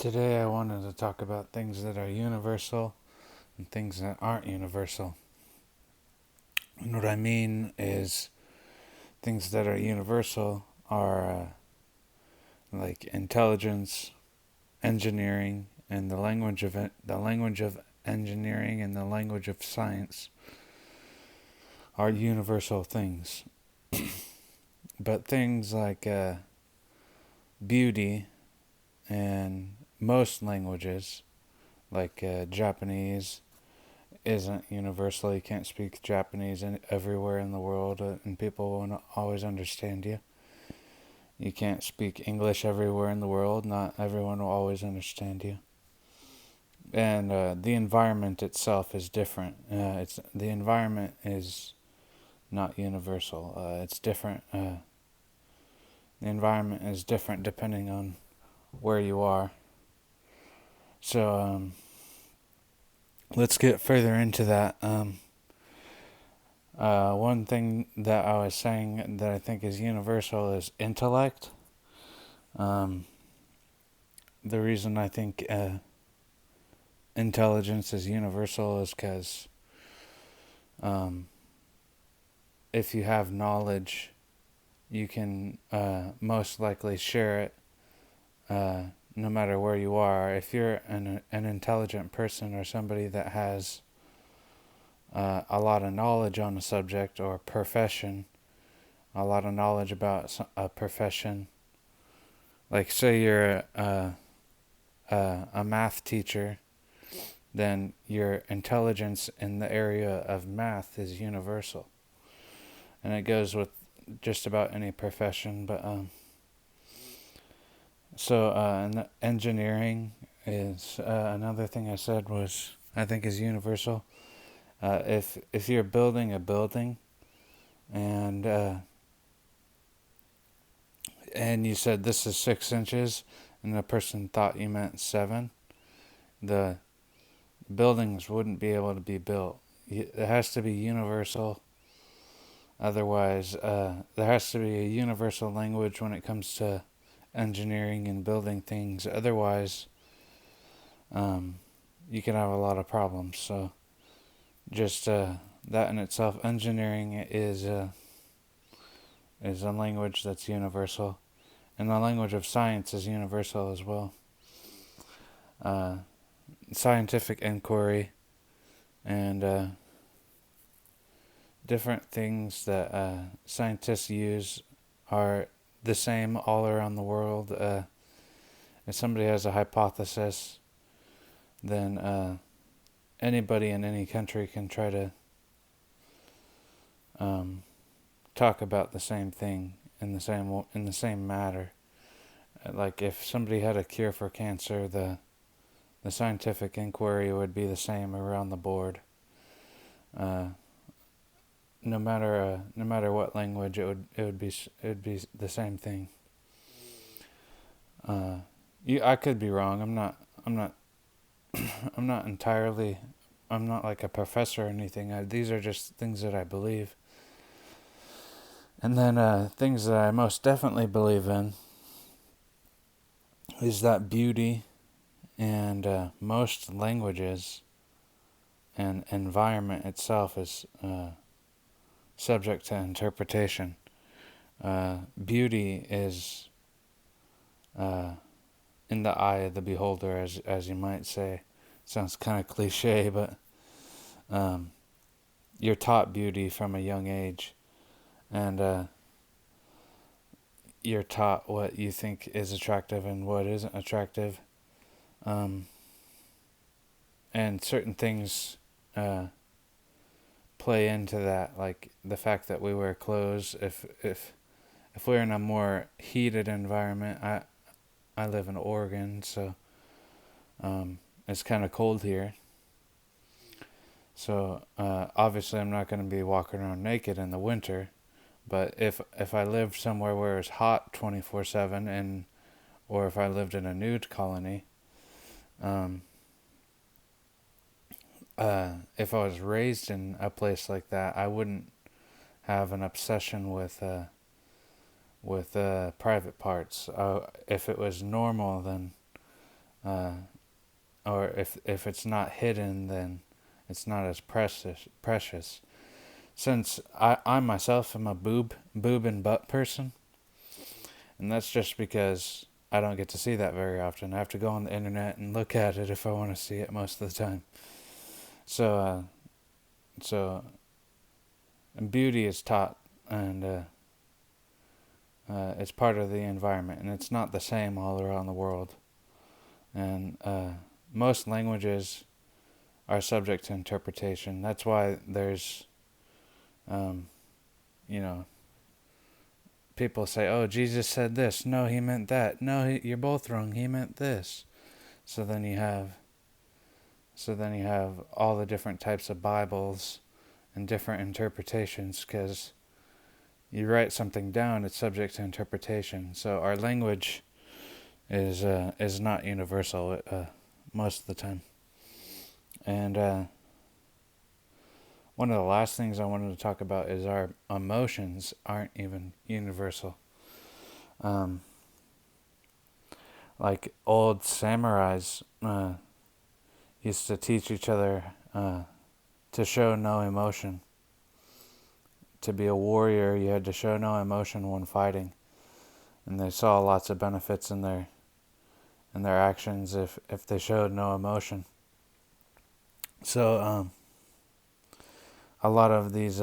Today I wanted to talk about things that are universal and things that aren't universal. And what I mean is things that are universal are like intelligence, engineering, and the language of engineering and the language of science are universal things. But things like beauty and most languages, like Japanese, isn't universal. You can't speak Japanese everywhere in the world, and people won't always understand you. You can't speak English everywhere in the world. Not everyone will always understand you. And the environment itself is different. It's the environment is not universal. It's different. The environment is different depending on where you are. So let's get further into that. One thing that I was saying that I think is universal is intellect. Um, the reason I think intelligence is universal is because um, if you have knowledge, you can most likely share it no matter where you are. If you're an intelligent person or somebody that has a lot of knowledge on a subject or profession, a lot of knowledge about a profession, like say you're a math teacher, then your intelligence in the area of math is universal. And it goes with just about any profession. But and engineering is another thing I said was I think is universal. If you're building a building and and you said this is 6 inches, and the person thought you meant 7, the buildings wouldn't be able to be built. It has to be universal. Otherwise, there has to be a universal language when it comes to engineering and building things. Otherwise, you can have a lot of problems. So, just that in itself, engineering is a language that's universal, and the language of science is universal as well. Uh, Scientific inquiry and different things that scientists use are the same all around the world. If somebody has a hypothesis, then anybody in any country can try to talk about the same thing in the same matter. Like if somebody had a cure for cancer, the scientific inquiry would be the same around the board. No matter what language, it would be the same thing. I could be wrong. I'm not I'm not entirely. I'm not like a professor or anything. These are just things that I believe. And then things that I most definitely believe in is that beauty and most languages and environment itself is subject to interpretation. Beauty is in the eye of the beholder, as you might say. Sounds kind of cliche, but you're taught beauty from a young age, and you're taught what you think is attractive and what isn't attractive. And certain things play into that, like the fact that we wear clothes. If we're in a more heated environment, I live in Oregon, so it's kind of cold here. So obviously, I'm not going to be walking around naked in the winter. But if I lived somewhere where it's hot 24/7, and or if I lived in a nude colony, if I was raised in a place like that, I wouldn't have an obsession with private parts. If it was normal, then or if it's not hidden, then it's not as precious. Since I myself am a boob and butt person, and that's just because I don't get to see that very often. I have to go on the internet and look at it if I want to see it most of the time. So and beauty is taught, and it's part of the environment, and it's not the same all around the world. And most languages are subject to interpretation. That's why there's, um, you know, people say, "Oh, Jesus said this. No, he meant that. No, you're both wrong. He meant this." So then you have, all the different types of Bibles and different interpretations, because you write something down, it's subject to interpretation. So our language is not universal most of the time. And one of the last things I wanted to talk about is our emotions aren't even universal. Like old samurais used to teach each other to show no emotion. To be a warrior, you had to show no emotion when fighting, and they saw lots of benefits in their actions if they showed no emotion. So a lot of these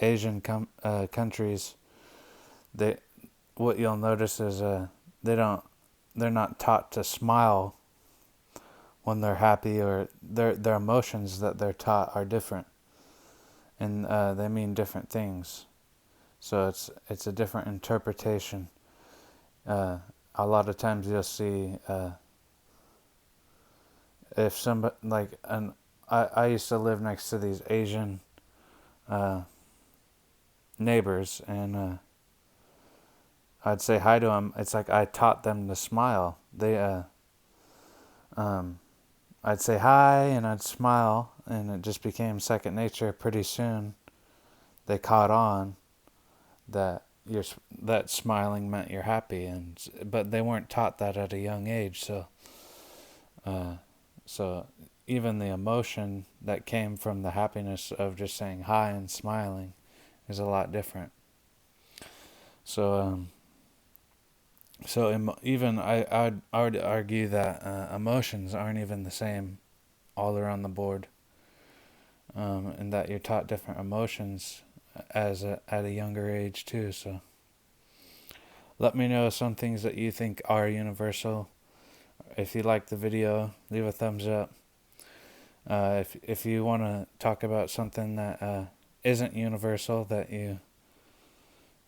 Asian countries, what you'll notice is they're not taught to smile when they're happy, or their emotions that they're taught are different, and they mean different things. So it's a different interpretation. A lot of times you'll see if somebody I used to live next to these Asian neighbors, and I'd say hi to them. It's like I taught them to smile. I'd say hi and I'd smile, and it just became second nature. Pretty soon, they caught on that that smiling meant you're happy, but they weren't taught that at a young age. So even the emotion that came from the happiness of just saying hi and smiling is a lot different. So even I would argue that emotions aren't even the same all around the board, and that you're taught different emotions at a younger age too. So let me know some things that you think are universal. If you like the video, leave a thumbs up. If you want to talk about something that isn't universal that you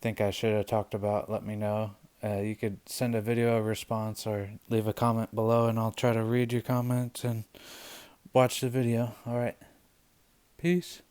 think I should have talked about, let me know. You could send a video response or leave a comment below, and I'll try to read your comments and watch the video. Alright. Peace.